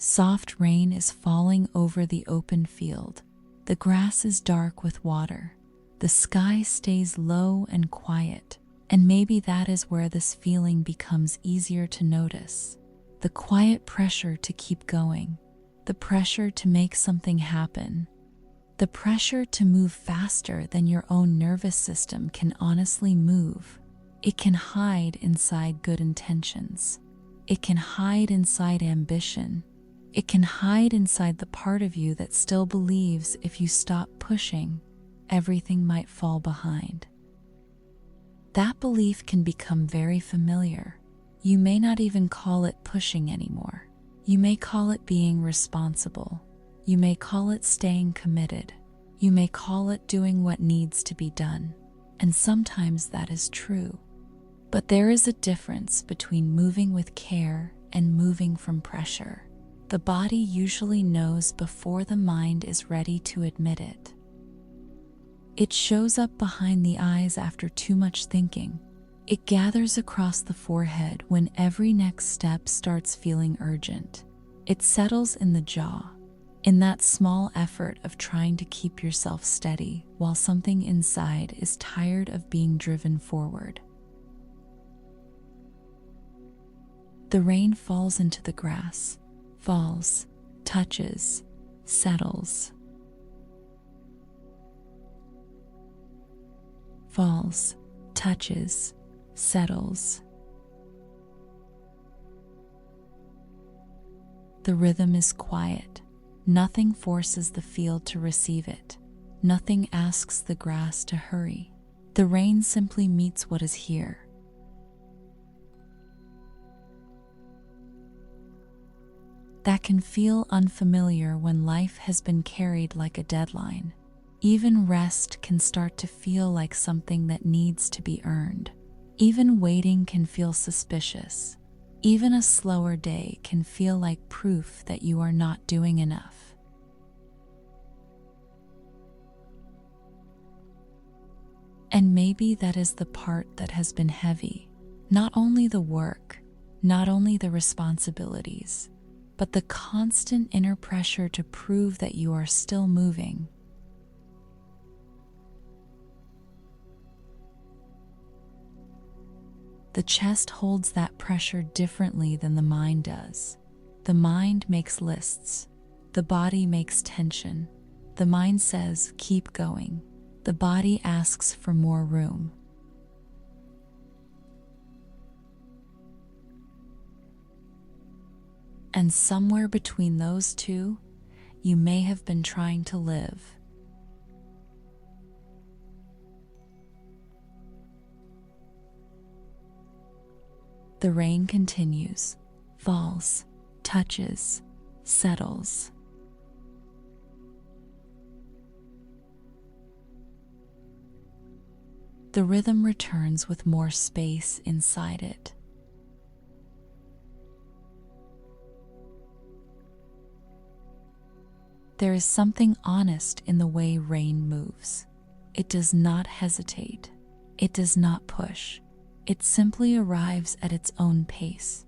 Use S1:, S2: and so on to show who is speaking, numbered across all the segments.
S1: Soft rain is falling over the open field. The grass is dark with water. The sky stays low and quiet, and maybe that is where this feeling becomes easier to notice. The quiet pressure to keep going, the pressure to make something happen, the pressure to move faster than your own nervous system can honestly move. It can hide inside good intentions. It can hide inside ambition. It can hide inside the part of you that still believes if you stop pushing, everything might fall behind. That belief can become very familiar. You may not even call it pushing anymore. You may call it being responsible. You may call it staying committed. You may call it doing what needs to be done. And sometimes that is true. But there is a difference between moving with care and moving from pressure. The body usually knows before the mind is ready to admit it. It shows up behind the eyes after too much thinking. It gathers across the forehead when every next step starts feeling urgent. It settles in the jaw, in that small effort of trying to keep yourself steady while something inside is tired of being driven forward. The rain falls into the grass. Falls, touches, settles. Falls, touches, settles. The rhythm is quiet. Nothing forces the field to receive it. Nothing asks the grass to hurry. The rain simply meets what is here. That can feel unfamiliar when life has been carried like a deadline. Even rest can start to feel like something that needs to be earned. Even waiting can feel suspicious. Even a slower day can feel like proof that you are not doing enough. And maybe that is the part that has been heavy. Not only the work, not only the responsibilities, but the constant inner pressure to prove that you are still moving. The chest holds that pressure differently than the mind does. The mind makes lists. The body makes tension. The mind says, keep going. The body asks for more room. And somewhere between those two, you may have been trying to live. The rain continues, falls, touches, settles. The rhythm returns with more space inside it. There is something honest in the way rain moves. It does not hesitate. It does not push. It simply arrives at its own pace.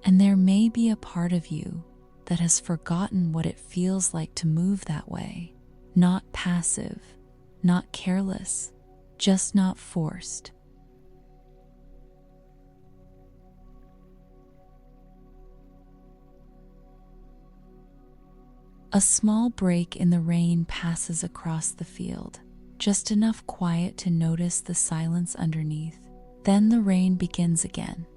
S1: And there may be a part of you that has forgotten what it feels like to move that way. Not passive, not careless, just not forced. A small break in the rain passes across the field, just enough quiet to notice the silence underneath. Then the rain begins again.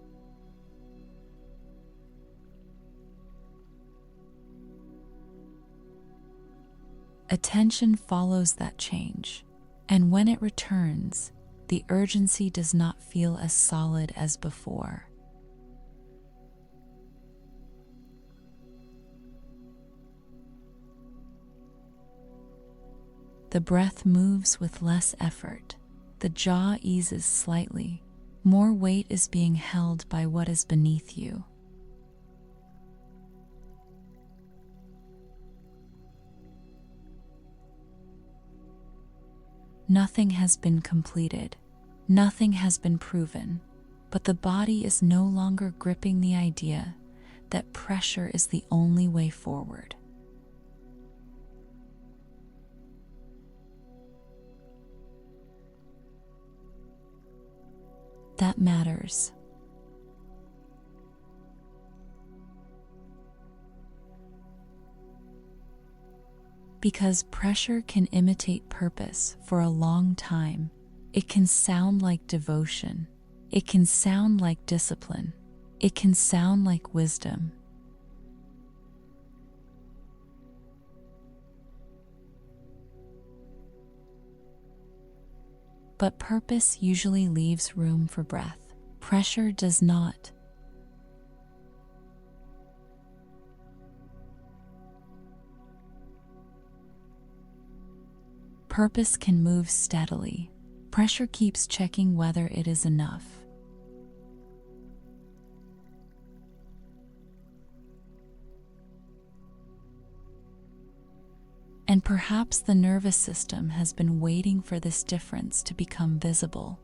S1: Attention follows that change, and when it returns, the urgency does not feel as solid as before. The breath moves with less effort. The jaw eases slightly. More weight is being held by what is beneath you. Nothing has been completed. Nothing has been proven, but the body is no longer gripping the idea that pressure is the only way forward. That matters. Because pressure can imitate purpose for a long time. It can sound like devotion. It can sound like discipline. It can sound like wisdom. But purpose usually leaves room for breath. Pressure does not. Purpose can move steadily. Pressure keeps checking whether it is enough. And perhaps the nervous system has been waiting for this difference to become visible.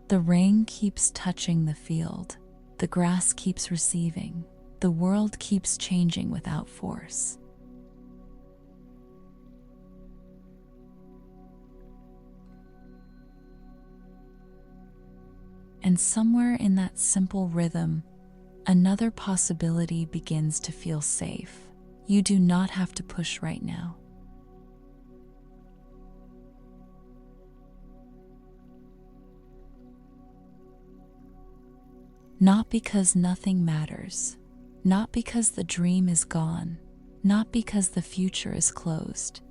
S1: The rain keeps touching the field. The grass keeps receiving. The world keeps changing without force. And somewhere in that simple rhythm, another possibility begins to feel safe. You do not have to push right now. Not because nothing matters, not because the dream is gone, not because the future is closed.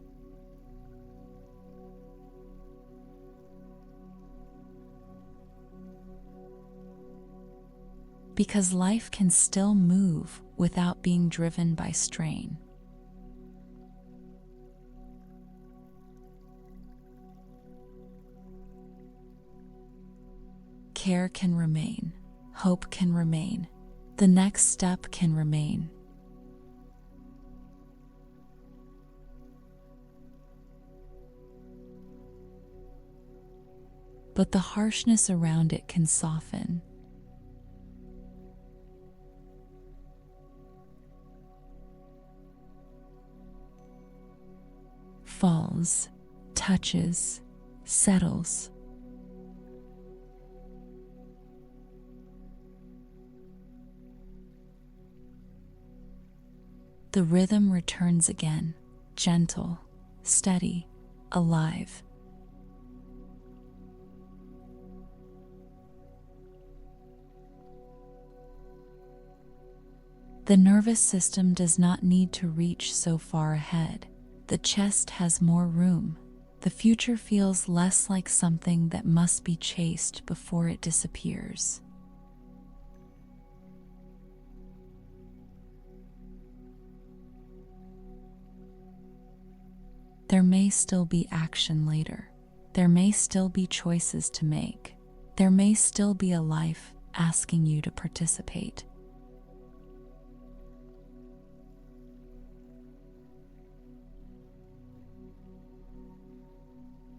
S1: Because life can still move without being driven by strain. Care can remain. Hope can remain. The next step can remain. But the harshness around it can soften. Falls, touches, settles. The rhythm returns again, gentle, steady, alive. The nervous system does not need to reach so far ahead. The chest has more room. The future feels less like something that must be chased before it disappears. There may still be action later. There may still be choices to make. There may still be a life asking you to participate.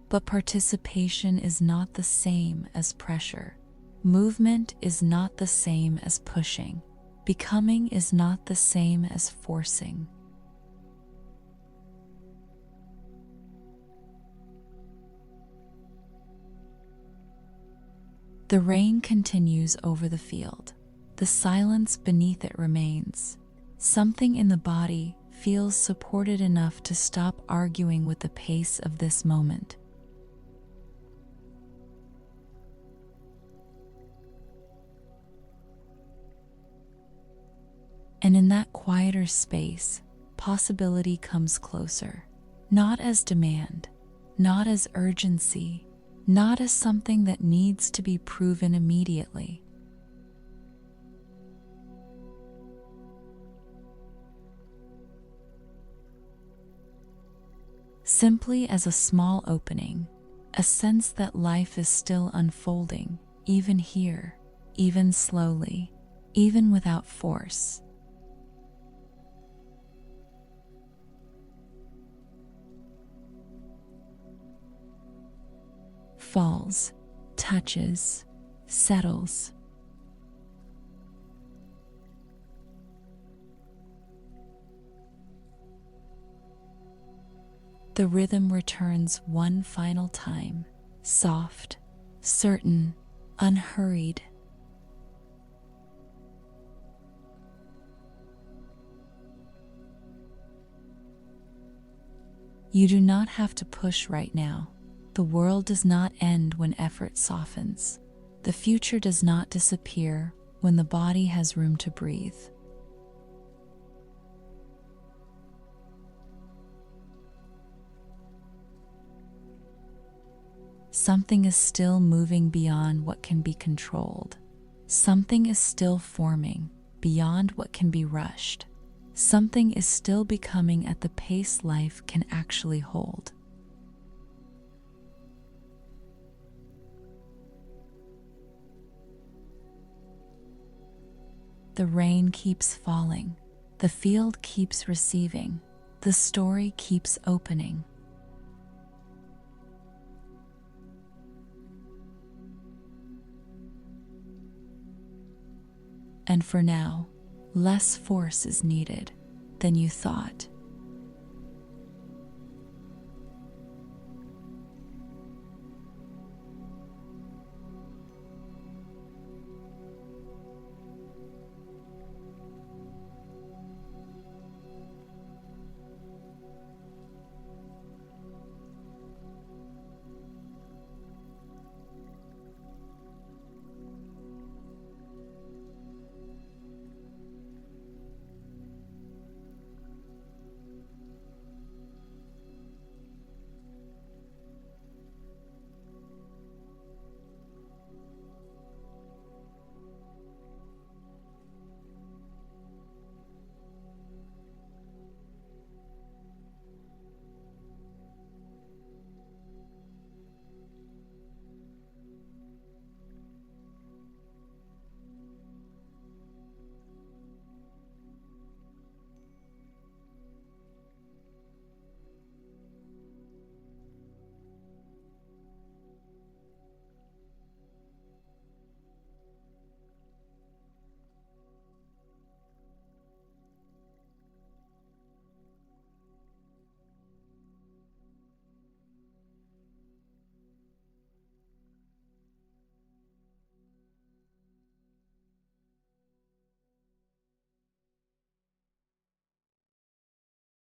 S1: But participation is not the same as pressure. Movement is not the same as pushing. Becoming is not the same as forcing. The rain continues over the field. The silence beneath it remains. Something in the body feels supported enough to stop arguing with the pace of this moment. And in that quieter space, possibility comes closer, not as demand, not as urgency, not as something that needs to be proven immediately. Simply as a small opening, a sense that life is still unfolding, even here, even slowly, even without force. falls, touches, settles. The rhythm returns one final time, soft, certain, unhurried. You do not have to push right now. The world does not end when effort softens. The future does not disappear when the body has room to breathe. Something is still moving beyond what can be controlled. Something is still forming beyond what can be rushed. Something is still becoming at the pace life can actually hold. The rain keeps falling. The field keeps receiving. The story keeps opening. And for now, less force is needed than you thought.